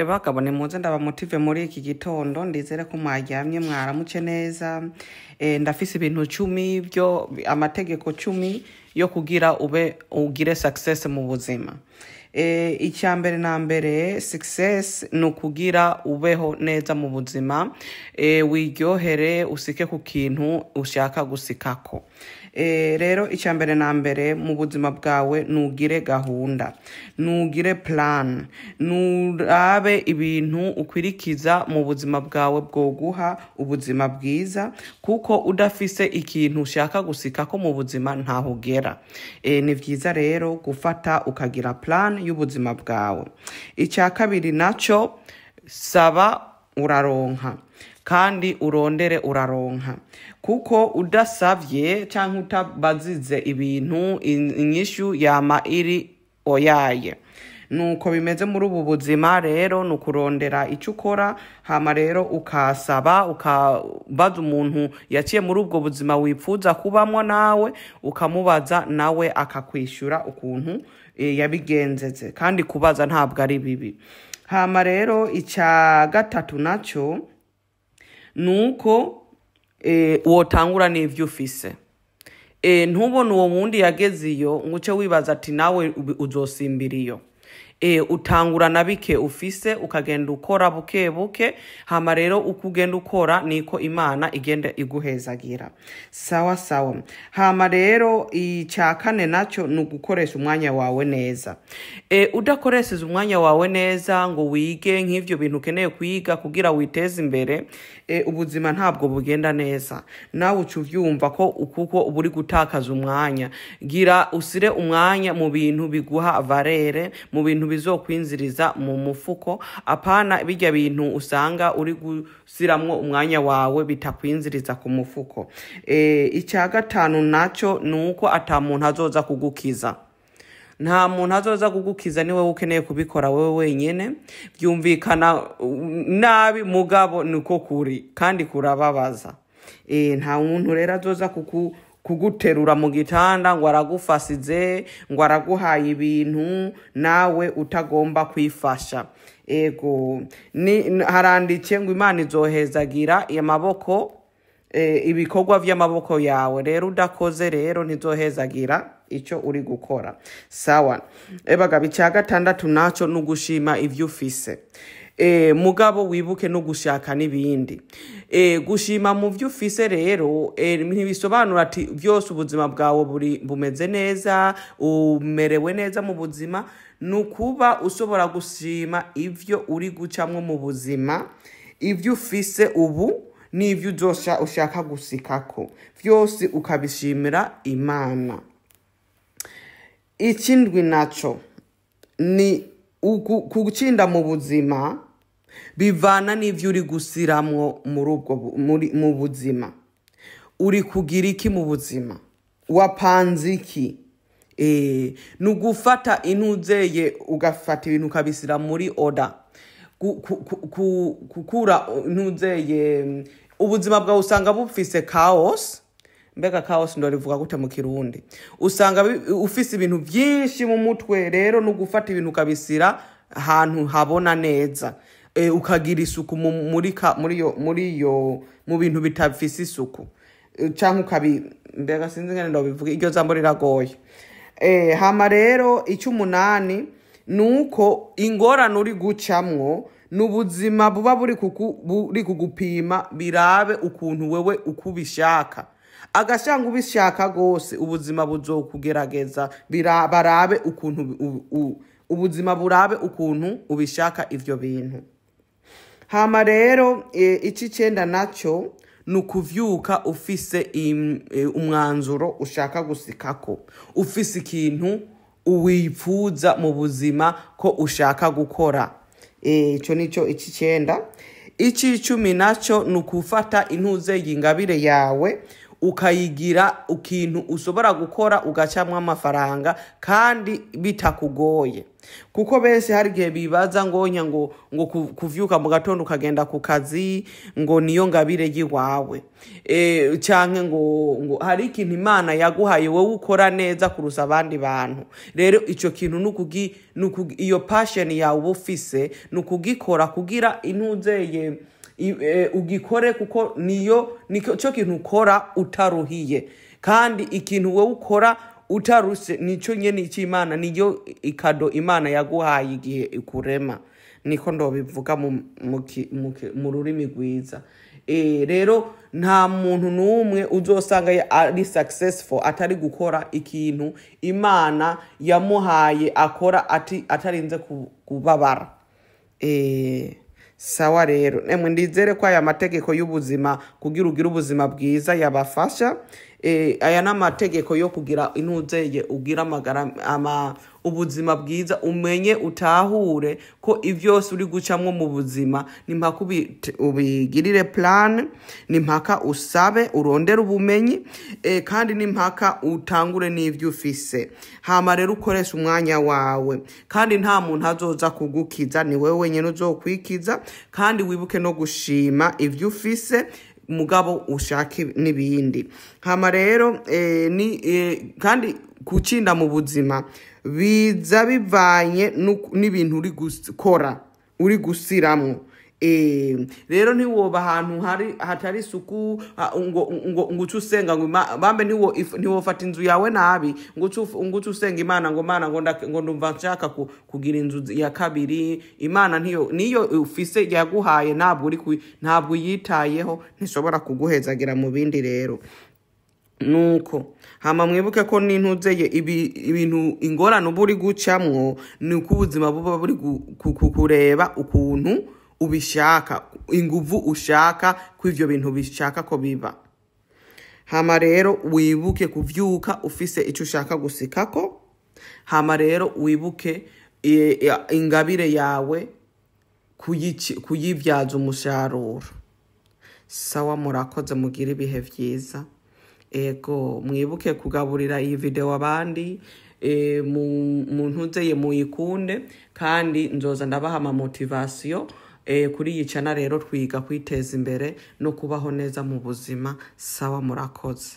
Bakabone muze ndabamotive muri iki gitondo ndizere ko mwaryamye mwaramutse neza. Ndafise ibintu 10 byo amategeko 10 yo kugira ugire success mu buzima. Icyambere na mbere success no kugira ubeho neza mu buzima, wiryohere usike ku kintu ushaka gusikako. Rero icyambere na mbere mu buzima bwawe nugire gahunda, nugire plan, nurabe ibintu ukwirikiza mu buzima bwawe bwo guha ubuzima bwiza, kuko udafise ikintu ushaka gusikako mu buzima ntahugera. Ni vyiza rero gufata ukagira plan y'ubuzima bwawe. Icya kabiri naco saba uraronka kandi urondere uraronka, kuko udasavye canke utabazize ibintu inyishu yama iri oyaye. Nuko bimeze muri ubu buzima rero nukurondera icyo ukora, hama rero ukasaba ukabaza umuntu yaciye muri ubwo buzima wipfuza kubamwo nawe, ukamubaza nawe akakwishura ukuntu yabigenzeze, kandi kubaza ntabwo ari bibi. Hama rero icya gatatu naco nuko wotangura n'ivyo ufise. Ntubone uwo wundi yageze iyo nguce wibaza ati nawe uzosimbira iyo. Utangura na bike ufise ukagenda ukora buke buke, hama rero ukugenda ukora niko Imana igenda iguhezagira. Sawa sawa. Hama rero icya kane naco nugukoresha umwanya wawe neza. Udakoresheje umwanya wawe neza ngo wige nk'ivyo bintu ukeneye kwiga kugira witeze imbere, ubuzima ntabwo bugenda neza. Nawe ucuvyumva ko kuko uburi gutakaza umwanya. Gira usire umwanya mu bintu biguha valere, mu bintu bizokwinziriza mu mufuko, apana bijya bintu usanga uri gusiramwo umwanya wawe bitakwinziriza ku mufuko. Icya gatanu naco nuko ata muntu azoza kugukiza. Nta muntu azoza kugukiza, ni wewe ukeneye kubikora wewe wenyene. Byumvikana nabi mugabo niko kuri kandi kurababaza. Nta muntu rero azoza kuguterura mu gitanda ngo aragufasize, ngo araguhaye ibintu nawe utagomba kwifasha. Haranditse ngo Imana izohezagira amaboko, ibikorwa vy'amaboko yawe. Rero udakoze rero ntizohezagira ico uri gukora. Sawa. Bagabo icya gatandatu naco nugushima ivyo ufise. Mugabo wibuke no gushaka n'ibindi. Gushima mu vyo ufise rero ntibisobanura ati byose ubuzima bwawe bumeze neza, umerewe neza mu buzima. Nukuba ushobora gushima ivyo uri gucamwo mu buzima, ivyo ufise ubu n'ivyo ushaka gusikako, vyose ukabishimira Imana. Ikindwi naco ni kugucinda mu buzima bivana n'ivyo uri gusiramwo mu buzima. Uri kugira iki mu buzima? Wapanze iki? Nugufata intuzeye ugafata ibintu ukabisira muri order. Kukura intuzeye ubuzima bwawe usanga bufise chaos. Mbega chaos ndo rivuga gute mu Kirundi? Usanga ufise ibintu byinshi mu mutwe, rero nugufata ibintu ukabisira ahantu habona neza. Ukagira isuku mu bintu bitafise isuku. Canke mbega sinzi ngene ndo bivuga, iryo zambo riragoye. Hama rero icy'umunani nuko ingorane uri gucamwo n'ubuzima buba buri kugupima, birabe ukuntu wewe ukubishaka. Agashanga ubishaka gose ubuzima buzokugerageza, barabe ukuntu ubuzima burabe ukuntu ubishaka ivyo bintu. Hama rero ic'icenda naco nukuvyuka ufise umwanzuro ushaka gusikako, ufise ikintu uwipfuza mu buzima ko ushaka gukora. Ico nico ic'icenda. Ic'icumi naco nukufata intuze y'ingabire yawe ukayigira ikintu ushobora gukora ugacamwa amafaranga kandi bitakugoye. Kuko benshi hari igihe bibaza ngo kuvyuka mu gatondo ukagenda ku kazi ngo niyo ngabire yiwawe, canke ngo hari ikintu Imana yaguhaye wowe ukora neza kurusa abandi bantu. Rero ico kintu iyo passion yawe ufise nukugikora kugira intuzeye ugikore, kuko nico kintu ukora utaruhiye, kandi ikintu wowe ukora utaruse nico nyene cy'Imana, niyo ikado Imana yaguhaye igihe ikurema. Niko ndobivuga mu rurimi rwiza. Rero nta muntu n'umwe uzosanga ari successful atari gukora ikintu Imana yamuhaye akora atarinze kubabara. Sawa rero nemwe ndizere ko aya mategeko y'ubuzima kugira ugira ubuzima bwiza yabafasha. Aya n'amategeko yo kugira intuzeye ugira ubuzima bwiza, umenye utahure ko ivyose uri gucamwo mu buzima nimpaka ubigirire plan, nimpaka usabe urondera ubumenyi, kandi nimpaka utangure n'ivyo ufise. Hama rero ukoresha umwanya wawe, kandi nta muntu azoza kugukiza, ni wewe wenyene uzokwikiza. Kandi wibuke no gushima ivyo ufise mugabo ushake n'ibindi. Hama rero kandi kucinda mu buzima biza bivanye n'ibintu uri gukora, uri gusiramwo. Rero ntiwoba ahantu hatari isuku ngo ucusenga ngo bambe ntiwofata inzu yawe nabi ngo ucusenga Imana ngo Mana ngo ndumva nshaka kugira inzu ya kabiri. Imana niyo ufise yaguhaye, ntabwo yitayeho, ntishobora kuguhezagira mu bindi. Rero nuko hama mwibuke ko n'intuzeye ibintu ingorane uba uri gucamwo ni uko ubuzima buba buri kukureba ukuntu ubishaka, inguvu ushaka ko ivyo bintu bishaka ko biba. Hama rero wibuke kuvyuka ufise ico ushaka gusikako. Hama rero wibuke ingabire yawe kuyivyaza umusaruro. Sawa, murakoze, mugira ibihe vyiza. Ego mwibuke kugaburira iyi video abandi, muntuzeye muyikunde, kandi nzoza ndabaha motivation kuri iyi channel. Rero twiga kwiteza imbere no kubaho neza mu buzima. Sawa, murakoze.